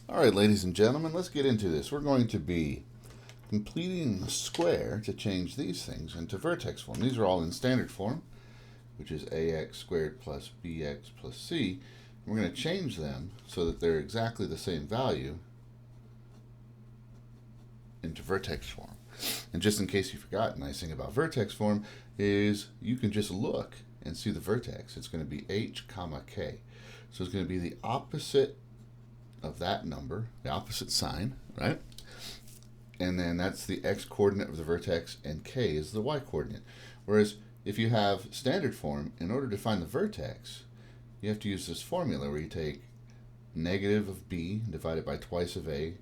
All right, ladies and gentlemen, let's get into this. We're going to be completing the square to change these things into vertex form. These are all in standard form, which is ax squared plus bx plus c. We're going to change them so that they're exactly the same value into vertex form. And just in case you forgot, the nice thing about vertex form is you can just look and see the vertex. It's going to be h comma k. So it's going to be the opposite of that number, the opposite sign, right? And then that's the x coordinate of the vertex, and k is the y coordinate. Whereas if you have standard form, in order to find the vertex, you have to use this formula where you take negative of b divided by twice of a,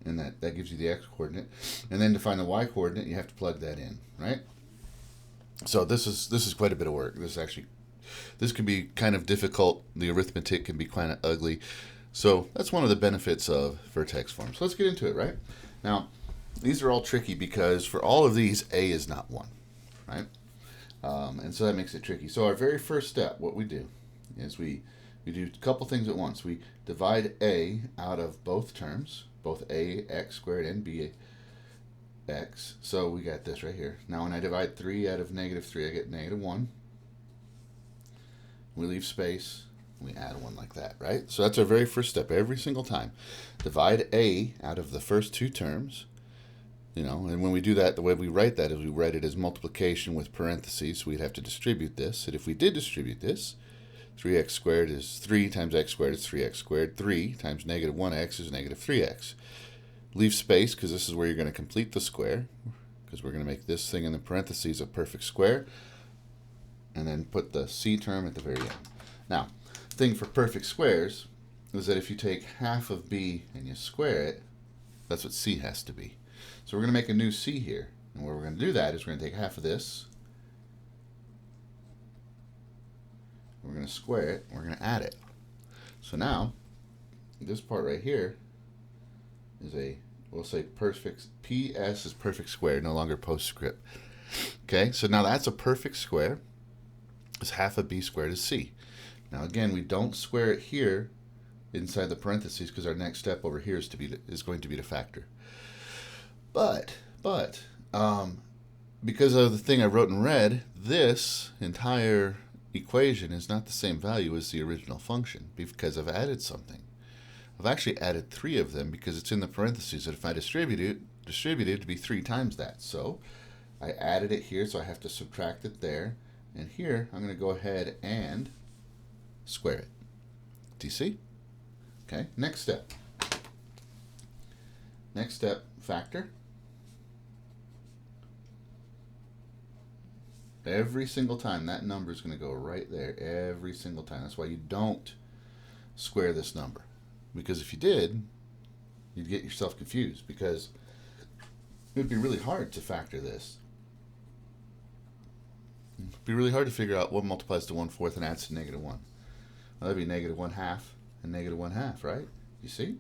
and that gives you the x coordinate. And then to find the y coordinate, you have to plug that in, right? So this is quite a bit of work. This can be kind of difficult. The arithmetic can be kind of ugly. So that's one of the benefits of vertex form. So let's get into it, right? Now, these are all tricky because for all of these, a is not 1, right? And so that makes it tricky. So our very first step, what we do is we do a couple things at once. We divide a out of both terms, both a x squared and b x. So we got this right here. Now when I divide 3 out of negative 3, I get negative 1. We leave space. We add 1 like that, right? So that's our very first step every single time. Divide a out of the first two terms, and when we do that, the way we write that is we write it as multiplication with parentheses. So we'd have to distribute this. And if we did distribute this, 3x squared is 3 times x squared is 3x squared. 3 times negative 1x is negative 3x. Leave space because this is where you're going to complete the square, because we're going to make this thing in the parentheses a perfect square. And then put the c term at the very end. Now, thing for perfect squares is that if you take half of b and you square it, that's what c has to be. So we're going to make a new c here. And where we're going to do that is we're going to take half of this, we're going to square it, we're going to add it. So now, this part right here is we'll say perfect, PS is perfect square, no longer postscript. Okay, so now that's a perfect square. It's half of b squared is c. Now again, we don't square it here inside the parentheses because our next step over here is going to be to factor. But because of the thing I wrote in red, this entire equation is not the same value as the original function because I've added something. I've actually added 3 of them because it's in the parentheses, and if I distribute it to be 3 times that. So I added it here, so I have to subtract it there. And here, I'm going to go ahead and square it. Do you see? Okay, next step. Next step, factor. Every single time, that number is going to go right there. Every single time. That's why you don't square this number. Because if you did, you'd get yourself confused. Because it would be really hard to factor this. It'd be really hard to figure out what multiplies to 1/4 and adds to negative 1. Well, that'd be negative 1/2 and negative 1/2, right? You see?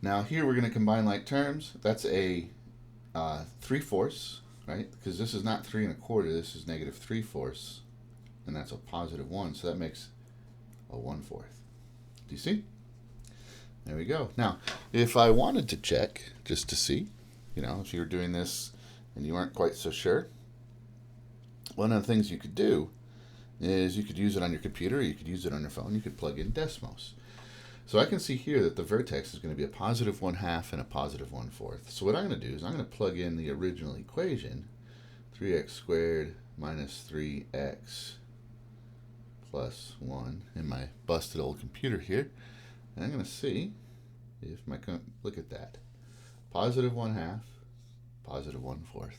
Now here we're going to combine like terms. That's a 3/4, right? Because this is not 3 1/4. This is negative 3/4, and that's a positive 1. So that makes a 1/4. Do you see? There we go. Now, if I wanted to check just to see, if you were doing this and you weren't quite so sure, one of the things you could do is you could use it on your computer, or you could use it on your phone. You could plug in Desmos. So I can see here that the vertex is going to be a positive 1/2 and a positive 1/4. So what I'm going to do is I'm going to plug in the original equation, 3x squared minus 3x plus 1, in my busted old computer here. And I'm going to see if look at that. Positive 1/2, positive 1/4.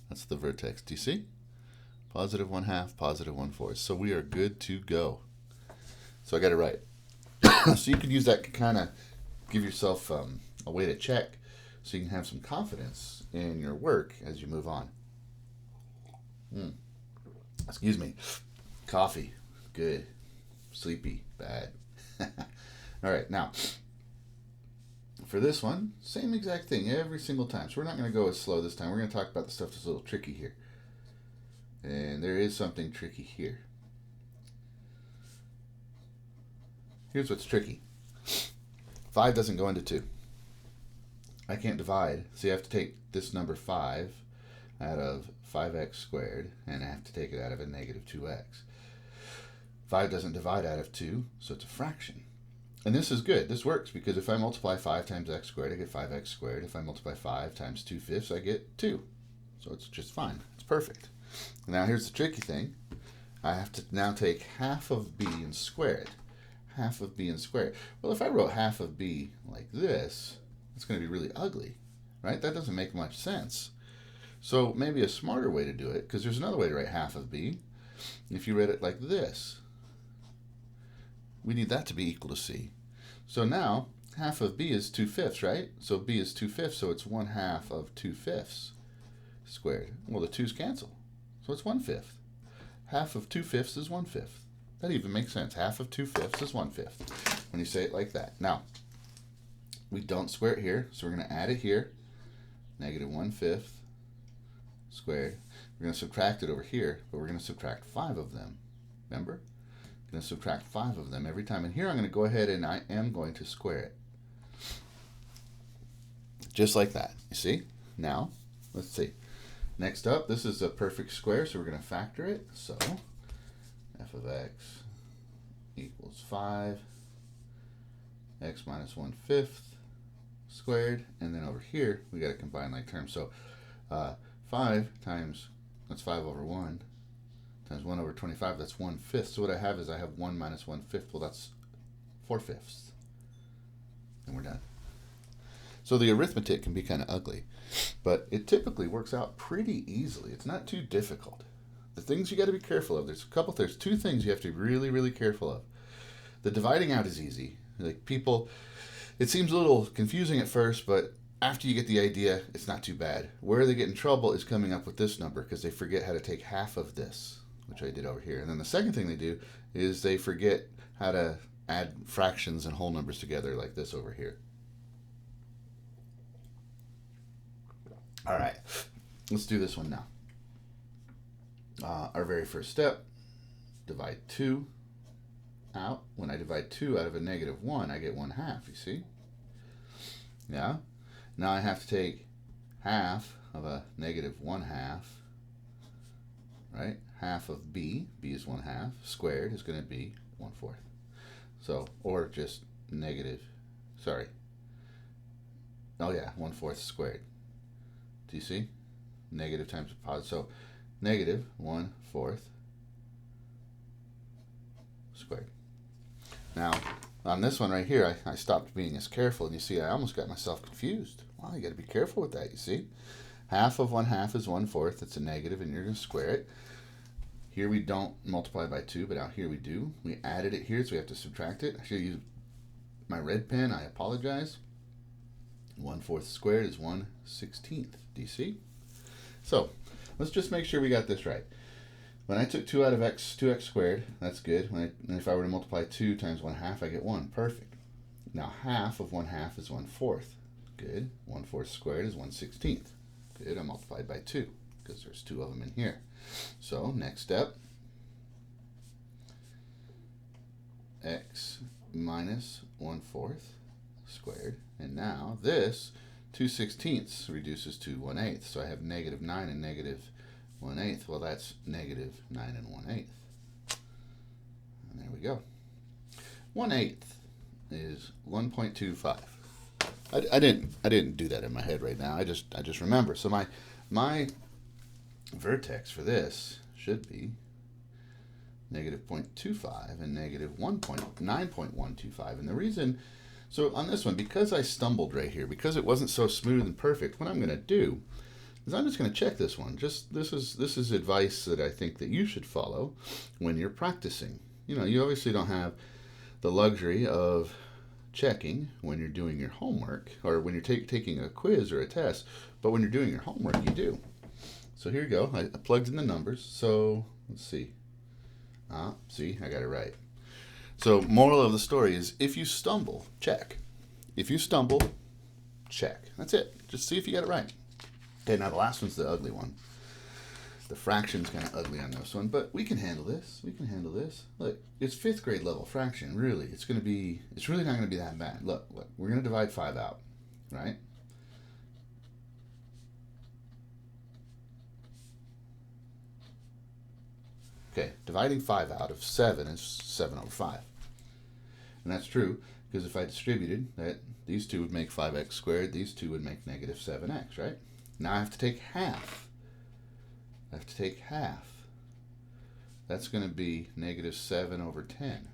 That's the vertex. Do you see? Positive 1/2, positive 1/4. So we are good to go. So I got it right. So you can use that to kind of give yourself a way to check so you can have some confidence in your work as you move on. Excuse me. Coffee. Good. Sleepy. Bad. All right. Now, for this one, same exact thing every single time. So we're not going to go as slow this time. We're going to talk about the stuff that's a little tricky here. And there is something tricky here. Here's what's tricky. 5 doesn't go into 2. I can't divide, so you have to take this number 5 out of 5x squared, and I have to take it out of a negative 2x. 5 doesn't divide out of 2, so it's a fraction. And this is good. This works because if I multiply 5 times x squared, I get 5x squared. If I multiply 5 times 2/5, I get 2. So it's just fine. It's perfect. Now here's the tricky thing. I have to now take half of b and square it. Half of b and square it. Well, if I wrote half of b like this, it's going to be really ugly, right? That doesn't make much sense. So maybe a smarter way to do it, because there's another way to write half of b. If you read it like this, we need that to be equal to c. So now half of b is 2/5, right? So b is 2/5, so it's 1/2 of 2/5 squared. Well, the 2's cancel, so it's 1/5. Half of 2/5 is 1/5. That even makes sense. Half of 2/5 is 1/5 when you say it like that. Now, we don't square it here, so we're going to add it here. Negative 1/5 squared. We're going to subtract it over here, but we're going to subtract 5 of them. Remember? I'm going to subtract 5 of them every time. And here I'm going to go ahead and I am going to square it. Just like that. You see? Now, let's see. Next up, this is a perfect square, so we're going to factor it. So, f of x equals 5, x minus 1/5 squared, and then over here, we got to combine like terms. So, 5 times, that's 5 over 1, times 1 over 25, that's 1/5. So what I have is I have 1 minus 1/5. Well, that's 4/5. And we're done. So the arithmetic can be kind of ugly, but it typically works out pretty easily. It's not too difficult. The things you got to be careful of, there's 2 things you have to be really, really careful of. The dividing out is easy. Like people, it seems a little confusing at first, but after you get the idea, it's not too bad. Where they get in trouble is coming up with this number because they forget how to take half of this, which I did over here. And then the second thing they do is they forget how to add fractions and whole numbers together like this over here. All right, let's do this one now. Our very first step, divide 2 out. When I divide 2 out of a negative 1, I get 1/2, you see? Yeah? Now I have to take half of a negative 1/2, right? Half of b is 1/2, squared is going to be 1/4. So, or just negative, sorry. Oh yeah, 1/4 squared. Do you see? Negative times a positive. So negative 1/4 squared. Now, on this one right here, I stopped being as careful, and you see I almost got myself confused. Well, you got to be careful with that, you see? Half of 1/2 is 1/4. It's a negative, and you're going to square it. Here we don't multiply by 2, but out here we do. We added it here, so we have to subtract it. I should use my red pen. I apologize. 1/4 squared is 1/16. Do you see? So let's just make sure we got this right. When I took 2 out of 2x squared, that's good. If I were to multiply 2 times 1/2, I get 1. Perfect. Now half of 1/2 is 1/4. Good. 1/4 squared is 1/16. Good. I multiplied by 2 because there's 2 of them in here. So next step, x minus 1/4 squared. And now this 2/16 reduces to 1/8. So I have negative 9 and negative 1/8. Well, that's negative 9 and 1/8. And there we go. 1/8 is 1.25. I didn't do that in my head right now. I just remember. So my vertex for this should be negative 0.25 and negative 9.125. And the reason, so on this one, because I stumbled right here, because it wasn't so smooth and perfect, what I'm going to do is I'm just going to check this one. This is advice that I think that you should follow when you're practicing. You know, you obviously don't have the luxury of checking when you're doing your homework or when you're taking a quiz or a test, but when you're doing your homework, you do. So here you go. I plugged in the numbers. So let's see. See, I got it right. So moral of the story is if you stumble, check. If you stumble, check. That's it. Just see if you got it right. Okay, now the last one's the ugly one. The fraction's kind of ugly on this one, but we can handle this. We can handle this. Look, it's 5th grade level fraction, really. It's really not going to be that bad. Look, we're going to divide 5 out, right? Okay, dividing 5 out of 7 is 7 over 5. And that's true, because if I distributed that, these two would make 5x squared, these two would make negative 7x, right? Now I have to take half. I have to take half. That's going to be negative 7 over 10.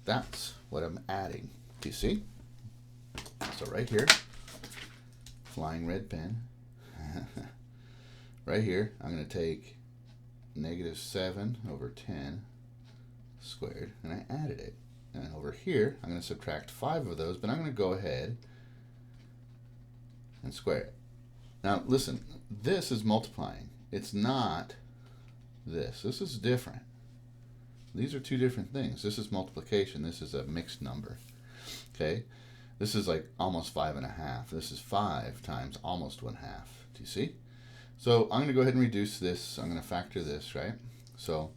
That's what I'm adding. Do you see? So right here, flying red pen. Right here, I'm going to take negative 7 over 10 squared, and I added it. And over here, I'm going to subtract 5 of those, but I'm going to go ahead and square it. Now listen, this is multiplying. It's not this. This is different. These are two different things. This is multiplication. This is a mixed number. Okay? This is like almost 5.5. This is 5 times almost 1/2. Do you see? So I'm going to go ahead and reduce this. I'm going to factor this, right? So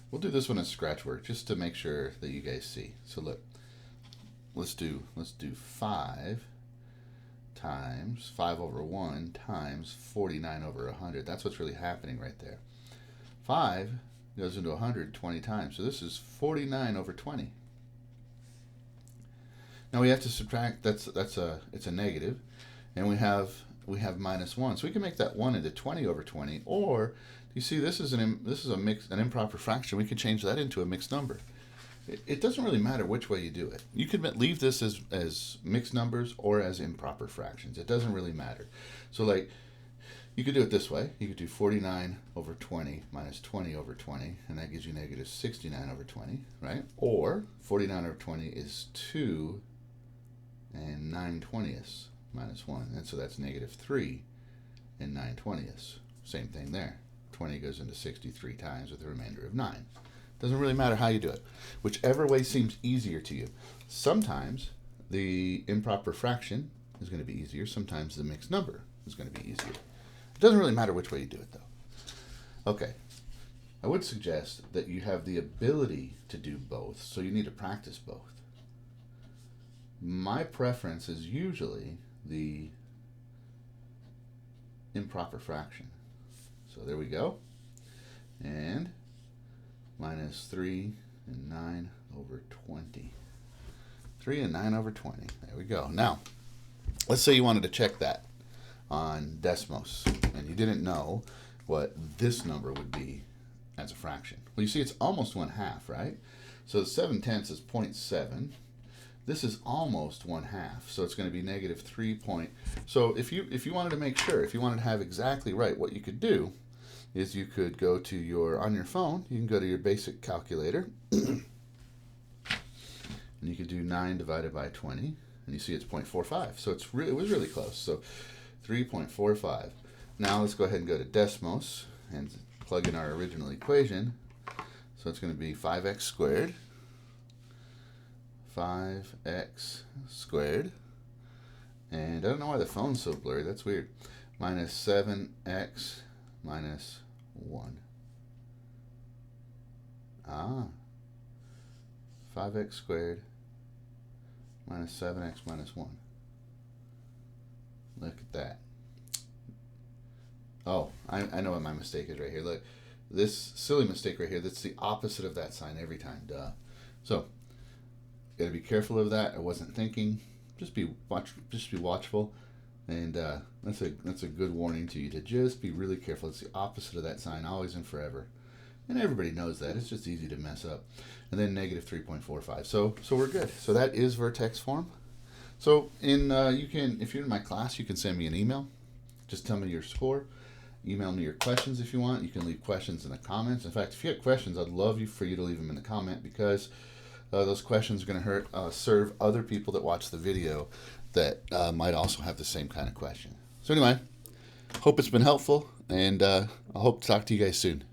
we'll do this one as scratch work just to make sure that you guys see. So look, let's do 5 times 5 over 1 times 49 over 100. That's what's really happening right there. 5 goes into 100 20 times. So this is 49 over 20. Now we have to subtract, it's a negative, and we have minus 1. So we can make that 1 into 20 over 20, or you see this is an improper fraction. We could change that into a mixed number. It doesn't really matter which way you do it. You could leave this as mixed numbers or as improper fractions. It doesn't really matter. So like, you could do it this way. You could do 49 over 20 minus 20 over 20, and that gives you negative 69 over 20, right? Or 49 over 20 is 2 and 9/20 minus 1, and so that's negative 3 and 9/20. Same thing there. 20 goes into 63 times with a remainder of 9. Doesn't really matter how you do it. Whichever way seems easier to you. Sometimes the improper fraction is going to be easier. Sometimes the mixed number is going to be easier. It doesn't really matter which way you do it, though. Okay. I would suggest that you have the ability to do both, so you need to practice both. My preference is usually the improper fraction. So there we go. And minus 3 and 9 over 20. 3 and 9 over 20. There we go. Now, let's say you wanted to check that on Desmos, and you didn't know what this number would be as a fraction. Well, you see it's almost 1/2, right? So 7/10 is 0.7. This is almost 1/2, so it's going to be negative 3 point. So if you wanted to make sure, if you wanted to have exactly right, what you could do is you could go to on your phone, you can go to your basic calculator, and you could do 9 divided by 20, and you see it's 0.45. So it was really close. So 3.45. Now let's go ahead and go to Desmos and plug in our original equation. So it's going to be 5x squared. 5x squared. And I don't know why the phone's so blurry. That's weird. Minus 7x minus 1. 5x squared minus 7x minus 1. Look at that. Oh, I know what my mistake is right here. Look, this silly mistake right here, that's the opposite of that sign every time. Duh. So, got to be careful of that. I wasn't thinking. Just be watchful. And that's a good warning to you to just be really careful. It's the opposite of that sign, always and forever. And everybody knows that. It's just easy to mess up. And then negative 3.45. So we're good. So that is Vertex form. So you can, if you're in my class, you can send me an email. Just tell me your score. Email me your questions if you want. You can leave questions in the comments. In fact, if you have questions, I'd love for you to leave them in the comment, because those questions are going to serve other people that watch the video that might also have the same kind of question. So anyway, hope it's been helpful, and I hope to talk to you guys soon.